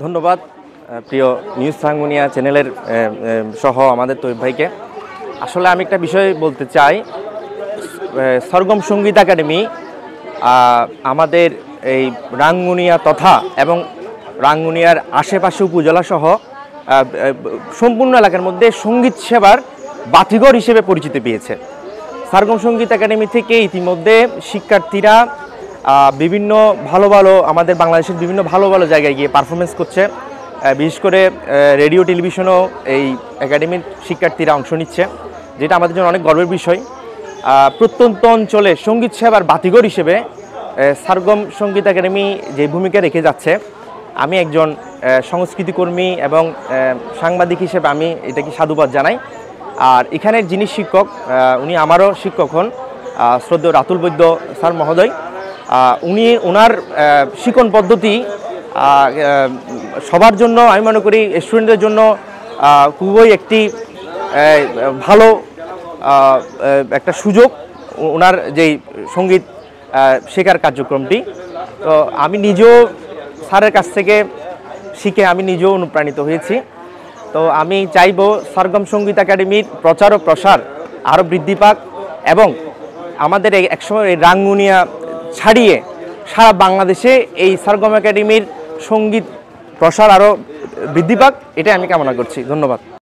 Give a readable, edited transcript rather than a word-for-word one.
ধন্যবাদ প্রিয় নিউজ রাঙ্গুনিয়া চ্যানেলের সহ আমাদের তৈব ভাইকে। আসলে আমি একটা বিষয় বলতে চাই, সরগম সঙ্গীত একাডেমি আমাদের এই রাঙ্গুনিয়া তথা এবং রাঙ্গুনিয়ার আশেপাশে উপজেলা সহ সম্পূর্ণ এলাকার মধ্যে সঙ্গীত সেবার বাতিঘর হিসেবে পরিচিতি পেয়েছে। সরগম সঙ্গীত একাডেমি থেকে ইতিমধ্যে শিক্ষার্থীরা বিভিন্ন ভালো ভালো আমাদের বাংলাদেশের বিভিন্ন ভালো ভালো জায়গায় গিয়ে পারফরমেন্স করছে। বিশেষ করে রেডিও টেলিভিশনও এই একাডেমির শিক্ষার্থীরা অংশ নিচ্ছে, যেটা আমাদের জন্য অনেক গর্বের বিষয়। প্রত্যন্ত অঞ্চলে সঙ্গীত সেবার বাতিঘর হিসেবে সরগম সঙ্গীত একাডেমি যে ভূমিকা রেখে যাচ্ছে, আমি একজন সংস্কৃতিকর্মী এবং সাংবাদিক হিসেবে আমি এটাকে সাধুবাদ জানাই। আর এখানের যিনি শিক্ষক, উনি আমারও শিক্ষক হন, শ্রদ্ধেয় রাতুল বৈদ্য স্যার মহোদয়। ওনার শিক্ষণ পদ্ধতি সবার জন্য, আমি মনে করি স্টুডেন্টদের জন্য খুবই একটি ভালো একটা সুযোগ, ওনার যেই সঙ্গীত শেখার কার্যক্রমটি। তো আমি নিজেও স্যারের কাছ থেকে শিখে আমি নিজেও অনুপ্রাণিত হয়েছি। তো আমি চাইব সরগম সঙ্গীত একাডেমির প্রচার ও প্রসার আরও বৃদ্ধি পাক এবং আমাদের একসময় এই রাঙ্গুনিয়া ছাড়িয়ে সারা বাংলাদেশে এই সরগম একাডেমির সঙ্গীত প্রসার আরও বৃদ্ধি পাক, এটাই আমি কামনা করছি। ধন্যবাদ।